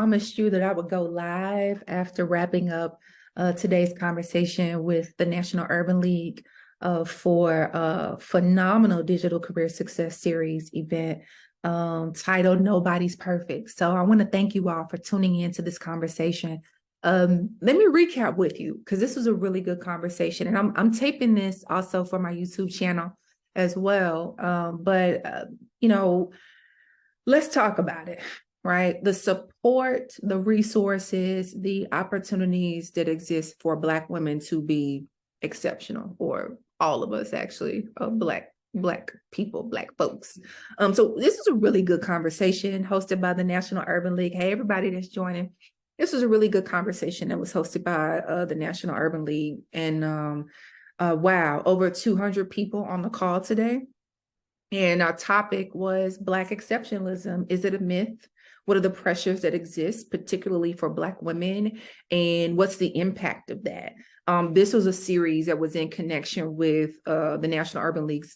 promised you that I would go live after wrapping up today's conversation with the National Urban League for a phenomenal digital career success series event titled Nobody's Perfect. So I want to thank you all for tuning in to this conversation. Let me recap with you because this was a really good conversation, and I'm taping this also for my YouTube channel as well. Let's talk about it. Right? The support, the resources, the opportunities that exist for Black women to be exceptional, or all of us actually, Black people, Black folks. So this is a really good conversation hosted by the National Urban League. Hey, everybody that's joining. This was a really good conversation that was hosted by the National Urban League. And wow, over 200 people on the call today. And our topic was Black exceptionalism. Is it a myth? What are the pressures that exist, particularly for Black women? And what's the impact of that? This was a series that was in connection with the National Urban League's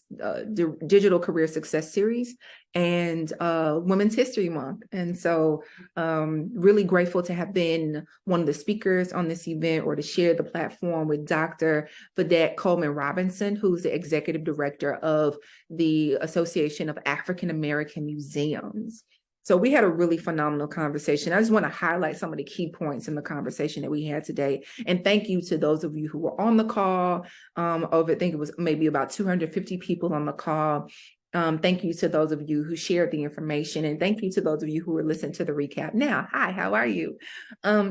Digital Career Success Series and Women's History Month. And so really grateful to have been one of the speakers on this event, or to share the platform with Dr. Vedet Coleman-Robinson, who's the executive director of the Association of African American Museums. So we had a really phenomenal conversation. I just want to highlight some of the key points in the conversation that we had today. And thank you to those of you who were on the call. I think it was maybe about 250 people on the call. Thank you to those of you who shared the information. And thank you to those of you who were listening to the recap now. Hi, how are you?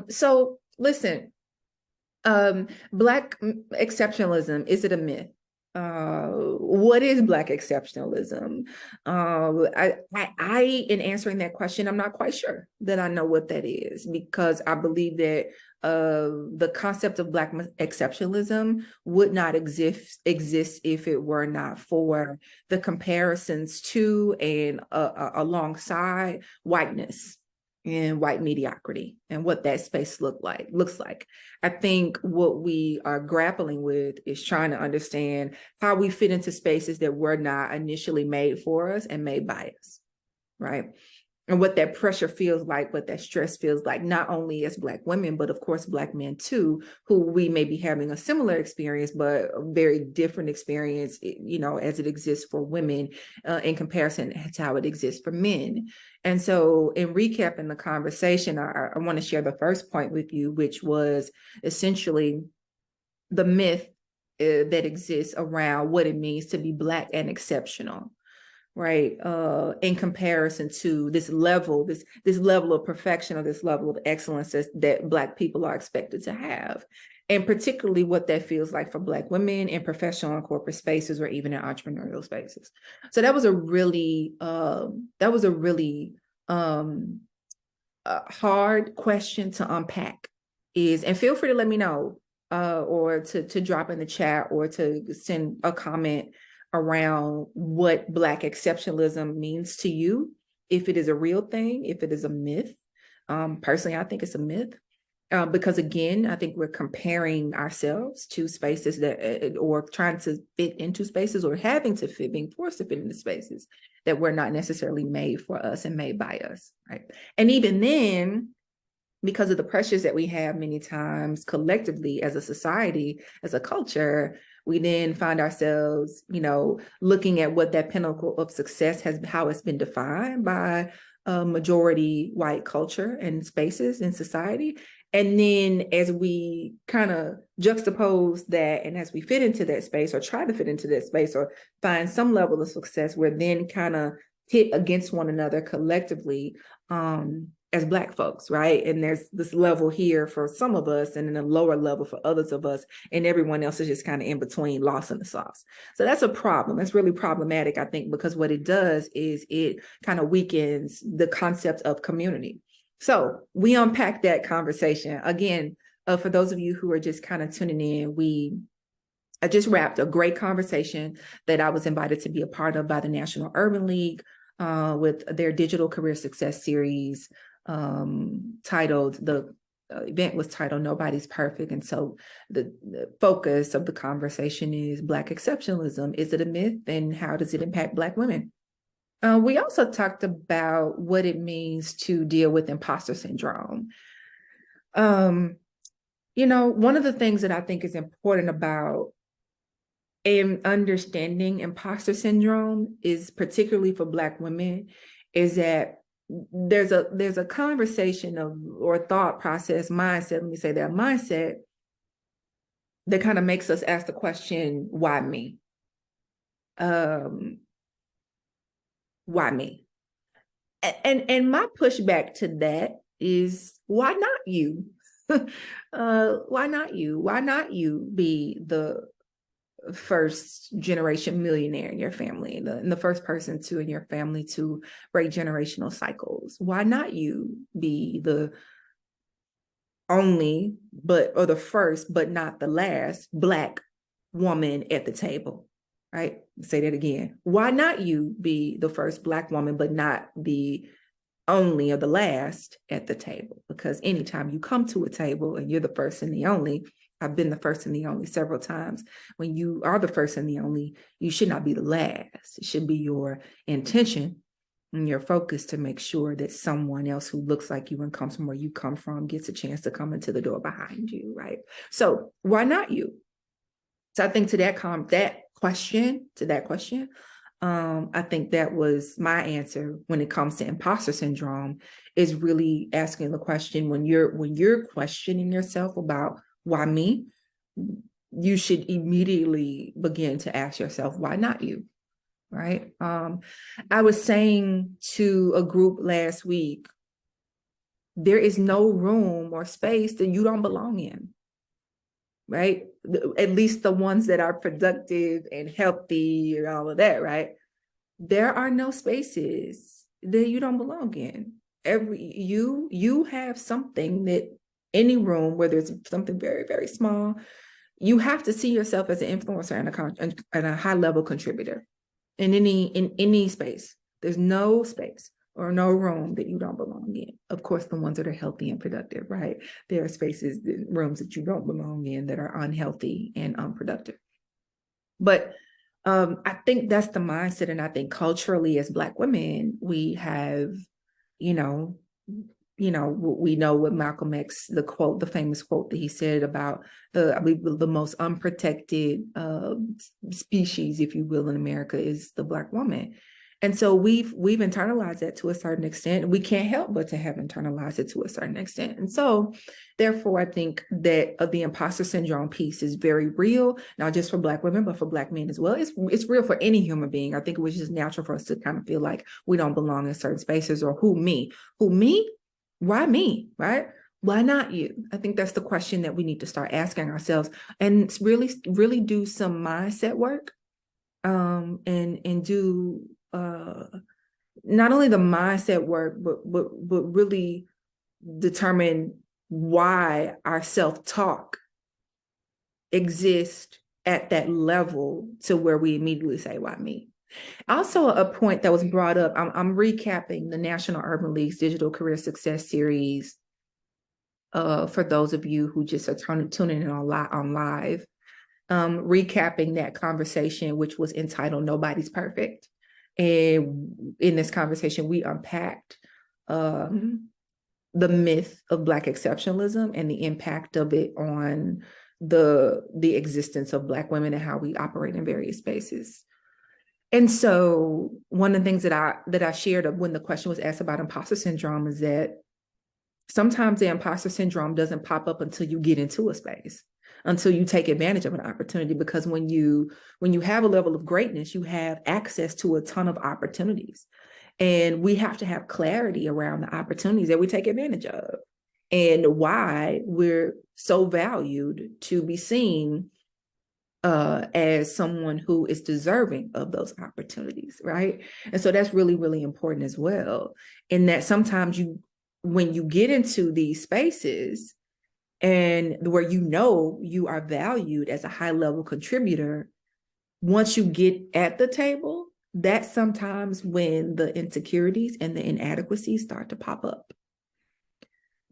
So listen, Black exceptionalism, is it a myth? What is Black exceptionalism? In answering that question, I'm not quite sure that I know what that is, because I believe that the concept of Black exceptionalism would not exist if it were not for the comparisons to and alongside whiteness and white mediocrity, and what that space looks like. I think what we are grappling with is trying to understand how we fit into spaces that were not initially made for us and made by us, right? And what that pressure feels like, what that stress feels like, not only as Black women, but of course Black men too, who we may be having a similar experience, but a very different experience, as it exists for women in comparison to how it exists for men. And so in recapping the conversation, I want to share the first point with you, which was essentially the myth that exists around what it means to be Black and exceptional. Right, in comparison to this level of perfection, or this level of excellence that Black people are expected to have, and particularly what that feels like for Black women in professional and corporate spaces, or even in entrepreneurial spaces. So that was a really hard question to unpack. And feel free to let me know, or to drop in the chat, or to send a comment around what Black exceptionalism means to you, if it is a real thing, if it is a myth. Personally, I think it's a myth, because again, I think we're comparing ourselves to spaces or trying to fit into spaces, or being forced to fit into spaces that were not necessarily made for us and made by us, right? And even then, because of the pressures that we have many times collectively as a society, as a culture, we then find ourselves, looking at what that pinnacle of success how it's been defined by a majority white culture and spaces in society. And then as we kind of juxtapose that, and as we fit into that space, or try to fit into that space, or find some level of success, we're then kind of hit against one another collectively, as Black folks, right? And there's this level here for some of us, and then a lower level for others of us, and everyone else is just kind of in between, lost in the sauce. So that's a problem. That's really problematic, I think, because what it does is it kind of weakens the concept of community. So we unpacked that conversation. Again, for those of you who are just kind of tuning in, I just wrapped a great conversation that I was invited to be a part of by the National Urban League with their Digital Career Success Series, the event was titled Nobody's Perfect. And so the focus of the conversation is Black exceptionalism. Is it a myth, and how does it impact Black women? We also talked about what it means to deal with imposter syndrome. One of the things that I think is important about in understanding imposter syndrome is particularly for Black women is that there's a conversation of or thought process mindset, let me say that mindset that kind of makes us ask the question, why me? Why me? And my pushback to that is, why not you? Why not you? Why not you be the first generation millionaire in your family, and the first person in your family to break generational cycles? Why not you be the only, or the first, but not the last Black woman at the table? Right? Say that again. Why not you be the first Black woman, but not the only or the last at the table? Because anytime you come to a table and you're the first and the only, I've been the first and the only several times. When you are the first and the only, you should not be the last. It should be your intention and your focus to make sure that someone else who looks like you and comes from where you come from gets a chance to come into the door behind you, right? So why not you? So I think to that question, I think that was my answer when it comes to imposter syndrome, is really asking the question, when you're questioning yourself about why me, you should immediately begin to ask yourself, why not you? Right? I was saying to a group last week, there is no room or space that you don't belong in. Right? At least the ones that are productive and healthy and all of that, right? There are no spaces that you don't belong in. You have something that any room, whether it's something very, very small, you have to see yourself as an influencer and a high level contributor in any space. There's no space or no room that you don't belong in. Of course, the ones that are healthy and productive, right? There are spaces, rooms that you don't belong in that are unhealthy and unproductive. But I think that's the mindset. And I think culturally as Black women, we have, we know what Malcolm X, the famous quote that he said about the most unprotected species, if you will, in America is the Black woman. And so we've internalized that to a certain extent. We can't help but to have internalized it to a certain extent. And so therefore, I think that the imposter syndrome piece is very real, not just for Black women, but for Black men as well. It's real for any human being. I think it was just natural for us to kind of feel like we don't belong in certain spaces, or who me? Why me, right? Why not you? I think that's the question that we need to start asking ourselves, and really, really do some mindset work, and do not only the mindset work, but really determine why our self-talk exists at that level to where we immediately say, why me? Also, a point that was brought up, I'm recapping the National Urban League's Digital Career Success Series for those of you who just are tuning in on live, recapping that conversation, which was entitled Nobody's Perfect. And in this conversation, we unpacked the myth of Black exceptionalism and the impact of it on the existence of Black women and how we operate in various spaces. And so one of the things that I shared when the question was asked about imposter syndrome is that sometimes the imposter syndrome doesn't pop up until you get into a space, until you take advantage of an opportunity. Because when you have a level of greatness, you have access to a ton of opportunities. And we have to have clarity around the opportunities that we take advantage of and why we're so valued to be seen as someone who is deserving of those opportunities, right? And so that's really, really important as well. In that sometimes when you get into these spaces and where you are valued as a high level contributor, once you get at the table, that's sometimes when the insecurities and the inadequacies start to pop up.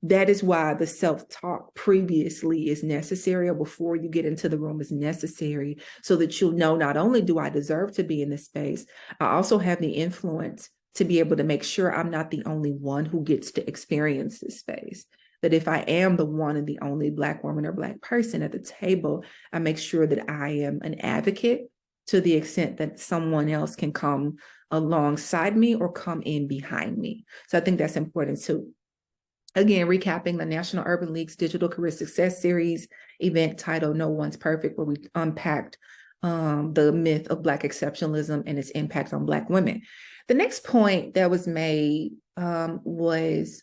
That is why the self-talk previously is necessary, or before you get into the room is necessary, so that you'll know, not only do I deserve to be in this space, I also have the influence to be able to make sure I'm not the only one who gets to experience this space. That if I am the one and the only Black woman or Black person at the table, I make sure that I am an advocate to the extent that someone else can come alongside me or come in behind me. So I think that's important too. Again, recapping the National Urban League's Digital Career Success Series event titled No One's Perfect, where we unpacked the myth of Black exceptionalism and its impact on Black women. The next point that was made was,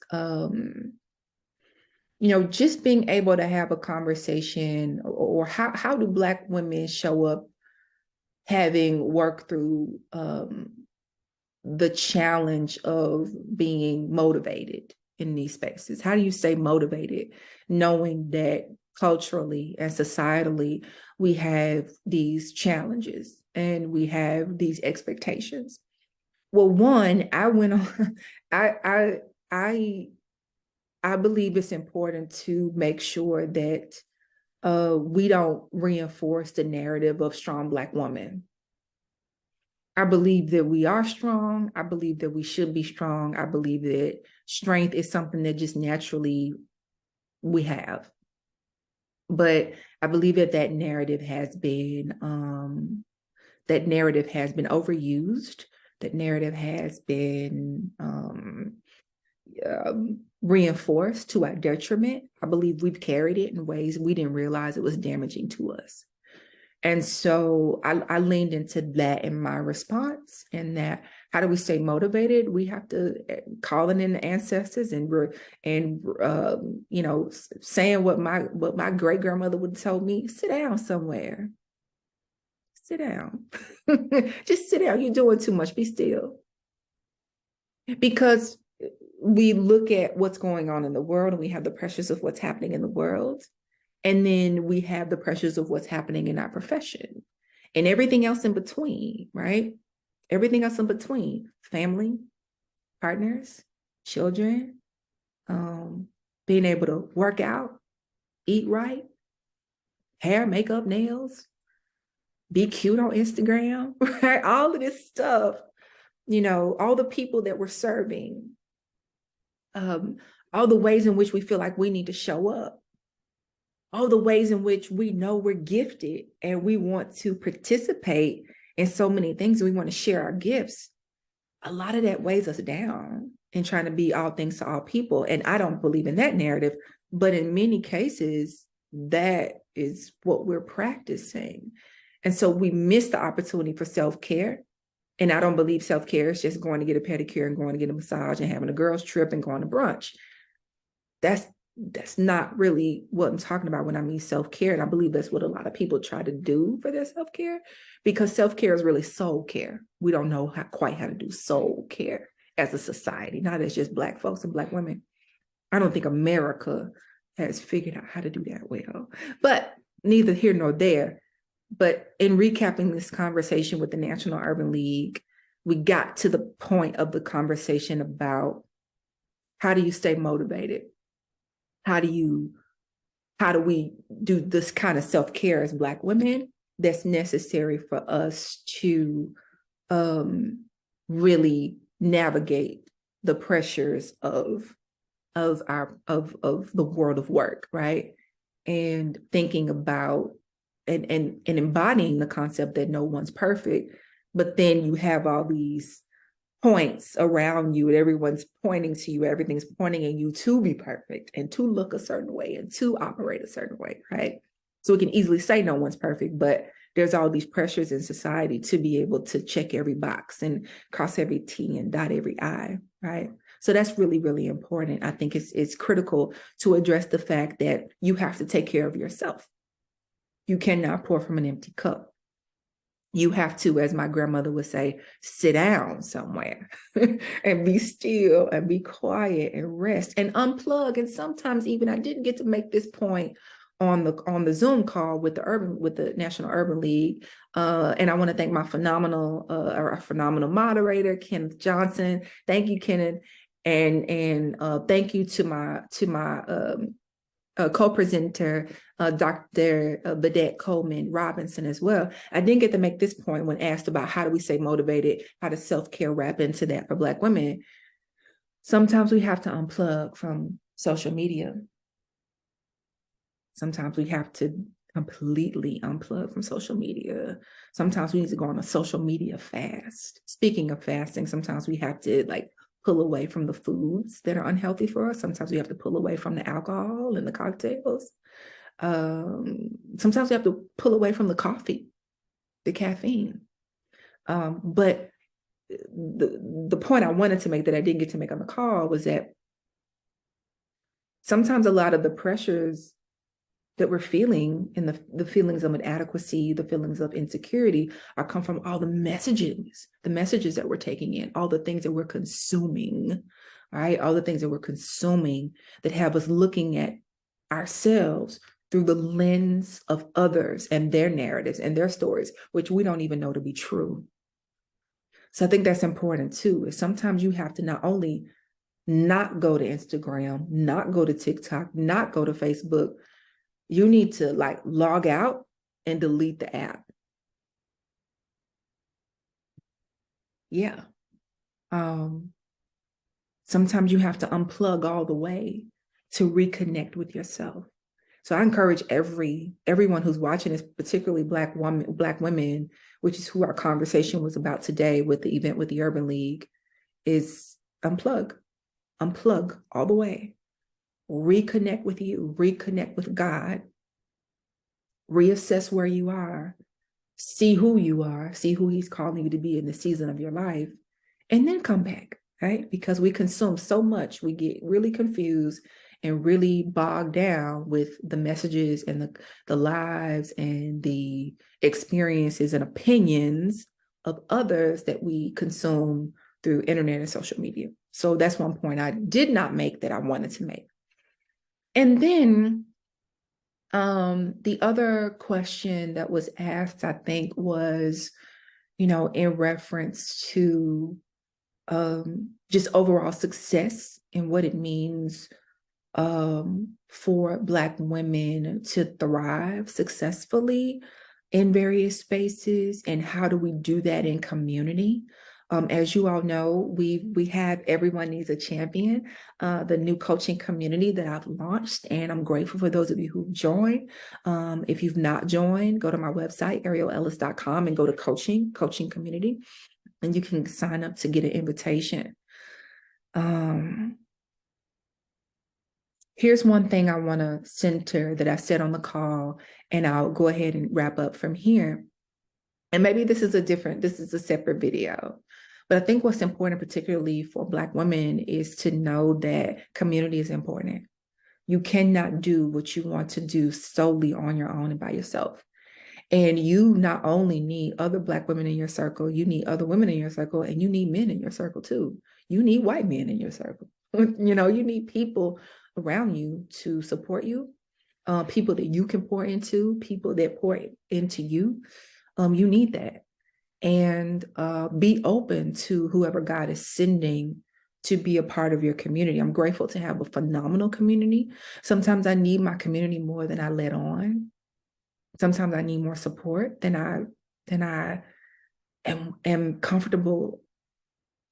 just being able to have a conversation, or how do Black women show up having worked through the challenge of being motivated in these spaces? How do you stay motivated knowing that culturally and societally we have these challenges and we have these expectations? Well, one, I went on, I believe it's important to make sure that we don't reinforce the narrative of strong Black women. I believe that we are strong. I believe that we should be strong. I believe that strength is something that just naturally we have. But I believe that that narrative has been overused. That narrative has been reinforced to our detriment. I believe we've carried it in ways we didn't realize it was damaging to us. And so I leaned into that in my response, and that how do we stay motivated? We have to call in the ancestors and saying what my great grandmother would have told me: sit down somewhere. Sit down. Just sit down. You're doing too much. Be still. Because we look at what's going on in the world, and we have the pressures of what's happening in the world. And then we have the pressures of what's happening in our profession and everything else in between, right? Everything else in between: family, partners, children, being able to work out, eat right, hair, makeup, nails, be cute on Instagram, right? All of this stuff, all the people that we're serving, all the ways in which we feel like we need to show up, all the ways in which we know we're gifted and we want to participate in so many things. We want to share our gifts. A lot of that weighs us down in trying to be all things to all people. And I don't believe in that narrative, but in many cases, that is what we're practicing. And so we miss the opportunity for self-care. And I don't believe self-care is just going to get a pedicure and going to get a massage and having a girls' trip and going to brunch. That's not really what I'm talking about when I mean self-care. And I believe that's what a lot of people try to do for their self-care, because self-care is really soul care. We don't know quite how to do soul care as a society, not as just Black folks and Black women. I don't think America has figured out how to do that well, but neither here nor there. But in recapping this conversation with the National Urban League, we got to the point of the conversation about how do you stay motivated? How do we do this kind of self-care as Black women that's necessary for us to really navigate the pressures of the world of work, right? And thinking about and embodying the concept that no one's perfect, but then you have all these points around you and everyone's pointing to you, everything's pointing at you to be perfect and to look a certain way and to operate a certain way, right? So we can easily say no one's perfect, but there's all these pressures in society to be able to check every box and cross every T and dot every I, right? So that's really, really important. I think it's critical to address the fact that you have to take care of yourself. You cannot pour from an empty cup. You have to, as my grandmother would say, sit down somewhere and be still and be quiet and rest and unplug. And sometimes even I didn't get to make this point on the Zoom call with the National Urban League. And I want to thank my phenomenal moderator, Kenneth Johnson. Thank you, Kenneth. And thank you to my co-presenter, Dr. Vedet Coleman-Robinson as well. I didn't get to make this point when asked about how do we stay motivated, how does self-care wrap into that for Black women. Sometimes we have to unplug from social media. Sometimes we have to completely unplug from social media. Sometimes we need to go on a social media fast. Speaking of fasting, sometimes we have to like pull away from the foods that are unhealthy for us. Sometimes we have to pull away from the alcohol and the cocktails. Sometimes we have to pull away from the coffee, the caffeine. But the point I wanted to make that I didn't get to make on the call was that sometimes a lot of the pressures that we're feeling and the feelings of inadequacy, the feelings of insecurity are come from all the messages that we're taking in, all the things that we're consuming, right? All the things that we're consuming that have us looking at ourselves through the lens of others and their narratives and their stories, which we don't even know to be true. So I think that's important too, is sometimes you have to not only not go to Instagram, not go to TikTok, not go to Facebook, you need to like log out and delete the app. Yeah. Sometimes you have to unplug all the way to reconnect with yourself. So I encourage everyone who's watching this, particularly Black women, which is who our conversation was about today with the event with the Urban League, is unplug all the way. Reconnect with you, reconnect with God, reassess where you are, see who you are, see who He's calling you to be in the season of your life, and then come back, right? Because we consume so much, we get really confused and really bogged down with the messages and the lives and the experiences and opinions of others that we consume through internet and social media. So that's one point I did not make that I wanted to make. And then the other question that was asked, I think, was, in reference to just overall success and what it means for Black women to thrive successfully in various spaces, and how do we do that in community? As you all know, we have Everyone Needs a Champion, the new coaching community that I've launched, and I'm grateful for those of you who've joined. If you've not joined, go to my website, arielellis.com, and go to coaching community, and you can sign up to get an invitation. Here's one thing I want to center that I said on the call, and I'll go ahead and wrap up from here. And maybe this is a separate video. But I think what's important, particularly for Black women, is to know that community is important. You cannot do what you want to do solely on your own and by yourself. And you not only need other Black women in your circle, you need other women in your circle, and you need men in your circle too. You need white men in your circle. You need people around you to support you, people that you can pour into, people that pour into you. You need that. And be open to whoever God is sending to be a part of your community. I'm grateful to have a phenomenal community. Sometimes I need my community more than I let on. Sometimes I need more support than I am comfortable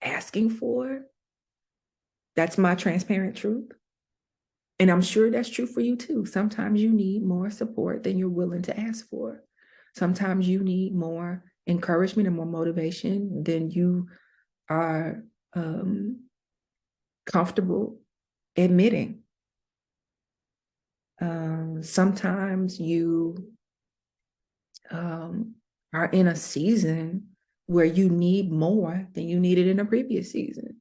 asking for. That's my transparent truth. And I'm sure that's true for you too. Sometimes you need more support than you're willing to ask for. Sometimes you need more encouragement and more motivation than you are comfortable admitting. Sometimes you are in a season where you need more than you needed in a previous season.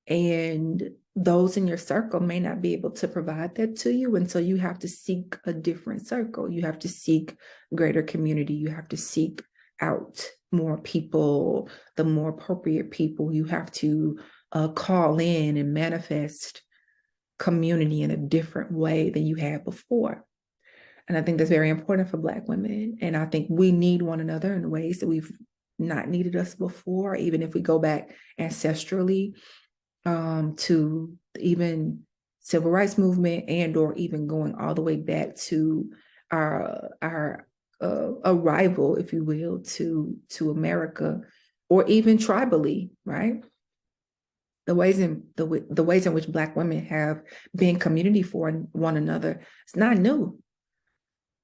And those in your circle may not be able to provide that to you. And so you have to seek a different circle. You have to seek greater community. You have to seek out more people, the more appropriate people. You have to call in and manifest community in a different way than you had before. And I think that's very important for Black women. And I think we need one another in ways that we've not needed us before, even if we go back ancestrally. to even civil rights movement, and or even going all the way back to our arrival, if you will, to America, or even tribally, right? The ways in which Black women have been community for one another, it's not new.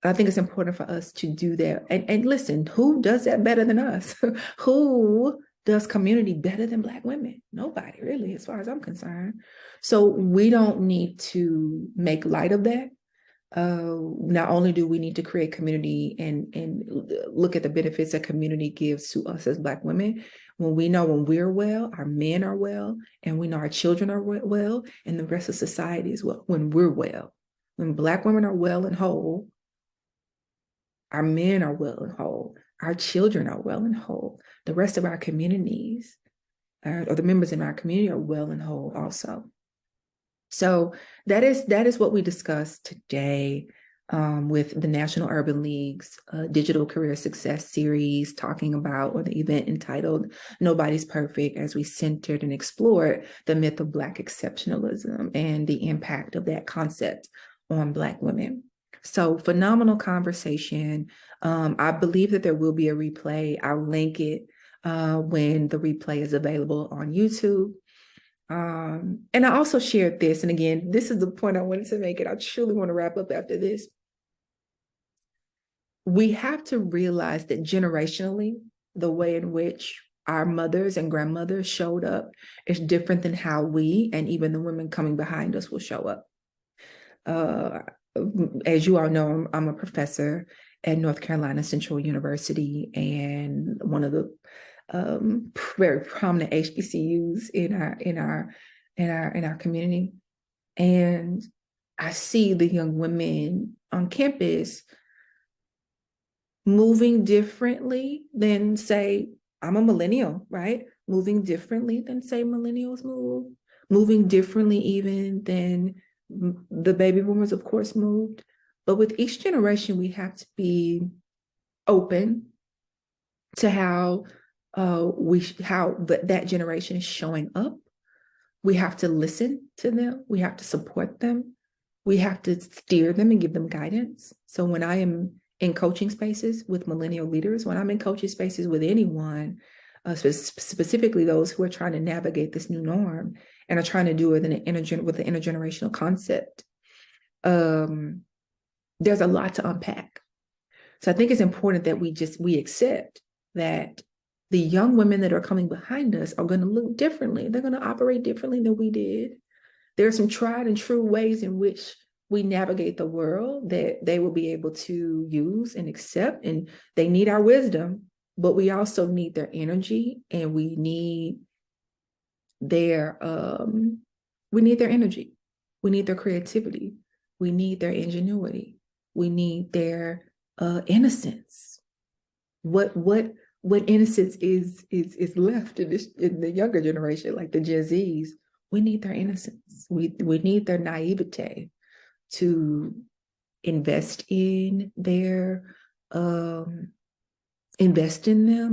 I think it's important for us to do that. And listen, who does that better than us? Who does community better than Black women? Nobody, really, as far as I'm concerned. So we don't need to make light of that. Not only do we need to create community and look at the benefits that community gives to us as Black women, when we know when we're well, our men are well, and we know our children are well, and the rest of society is well, when we're well. When Black women are well and whole, our men are well and whole, our children are well and whole, the rest of our communities, or the members in our community, are well and whole also. So that is what we discussed today, with the National Urban League's Digital Career Success Series, talking about, or the event entitled Nobody's Perfect, as we centered and explored the myth of Black exceptionalism and the impact of that concept on Black women. So phenomenal conversation. I believe that there will be a replay. I'll link it when the replay is available on YouTube. And I also shared this, and again, this is the point I wanted to make, and I truly want to wrap up after this. We have to realize that generationally, the way in which our mothers and grandmothers showed up is different than how we, and even the women coming behind us, will show up. As you all know, I'm a professor at North Carolina Central University, and one of the very prominent HBCUs in our community. And I see the young women on campus moving differently than, say, I'm a millennial, right? Moving differently than, say, millennials move, moving differently even than the baby boomers, of course, moved. But with each generation, we have to be open to how that generation is showing up. We have to listen to them. We have to support them. We have to steer them and give them guidance. So when I am in coaching spaces with millennial leaders, when I'm in coaching spaces with anyone, specifically those who are trying to navigate this new norm and are trying to do it with the intergenerational concept, there's a lot to unpack. So I think it's important that we accept that the young women that are coming behind us are going to look differently. They're going to operate differently than we did. There are some tried and true ways in which we navigate the world that they will be able to use and accept, and they need our wisdom, but we also need their energy, and we need their energy. We need their creativity. We need their ingenuity. We need their innocence. What innocence is left in the younger generation, like the Gen Zs. We need their innocence. We need their naivete to invest in them,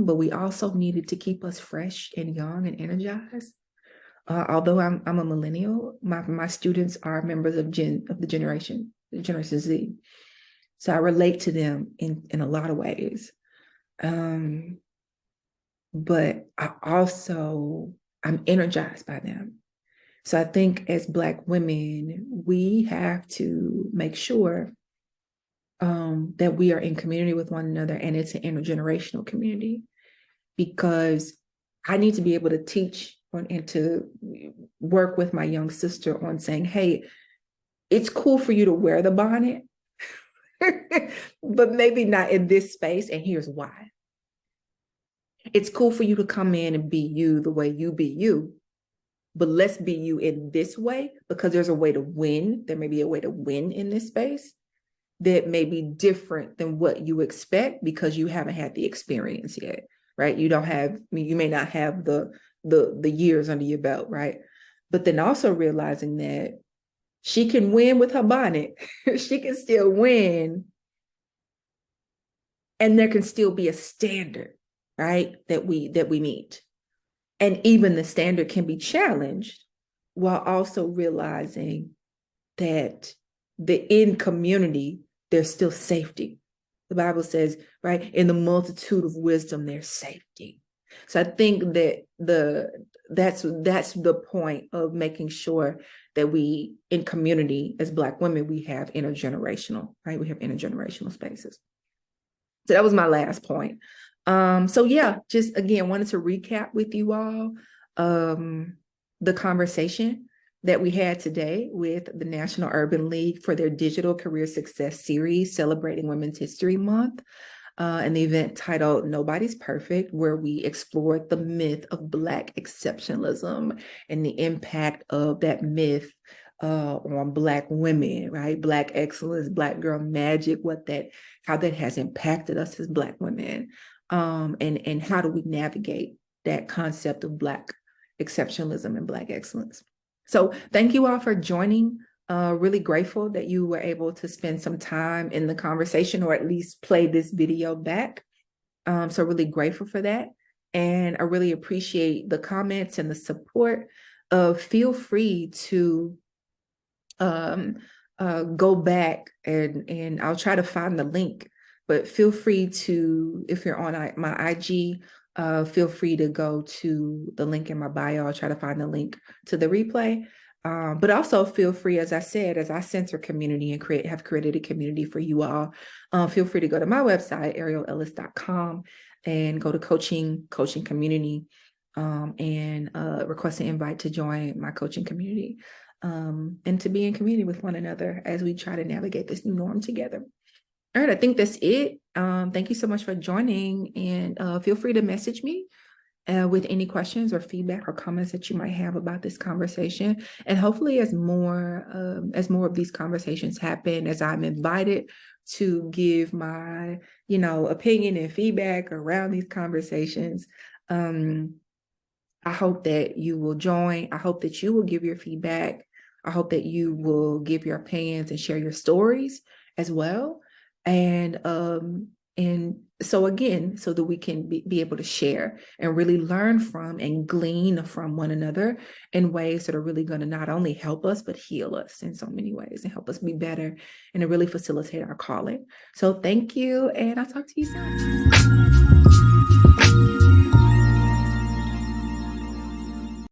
but we also needed to keep us fresh and young and energized. Although I'm a millennial, my students are members of the Generation Z. So I relate to them in a lot of ways. But I'm energized by them. So I think as Black women, we have to make sure that we are in community with one another, and it's an intergenerational community, because I need to be able to teach and to work with my young sister on saying, hey, it's cool for you to wear the bonnet, but maybe not in this space, and here's why. It's cool for you to come in and be you the way you be you, but let's be you in this way, because there's a way to win. There may be a way to win in this space that may be different than what you expect, because you haven't had the experience yet, right? You may not have the years under your belt, right? But then also realizing that she can win with her bonnet. She can still win, and there can still be a standard, right, that we meet. And even the standard can be challenged, while also realizing that in community, there's still safety. The Bible says, right, in the multitude of wisdom, there's safety. So I think that that's the point of making sure that we, in community, as Black women, we have intergenerational, right? We have intergenerational spaces. So that was my last point. So yeah, just again, wanted to recap with you all the conversation that we had today with the National Urban League for their Digital Career Success Series celebrating Women's History Month, and the event titled Nobody's Perfect, where we explored the myth of Black exceptionalism and the impact of that myth on Black women, right? Black excellence, Black girl magic, how that has impacted us as Black women, and how do we navigate that concept of Black exceptionalism and Black excellence. So thank you all for joining. Really grateful that you were able to spend some time in the conversation, or at least play this video back. So really grateful for that. And I really appreciate the comments and the support. Feel free to go back and I'll try to find the link, but feel free to, if you're on my IG, feel free to go to the link in my bio. I'll try to find the link to the replay. But also feel free, as I said, as I center community and have created a community for you all, feel free to go to my website, arielellis.com, and go to coaching community, and request an invite to join my coaching community, and to be in community with one another as we try to navigate this new norm together. All right, I think that's it. Thank you so much for joining, and feel free to message me with any questions or feedback or comments that you might have about this conversation. And hopefully as more of these conversations happen, as I'm invited to give my, opinion and feedback around these conversations, I hope that you will join. I hope that you will give your feedback. I hope that you will give your opinions and share your stories as well. And so again, so that we can be able to share and really learn from and glean from one another in ways that are really going to not only help us, but heal us in so many ways and help us be better and to really facilitate our calling. So thank you, and I'll talk to you soon.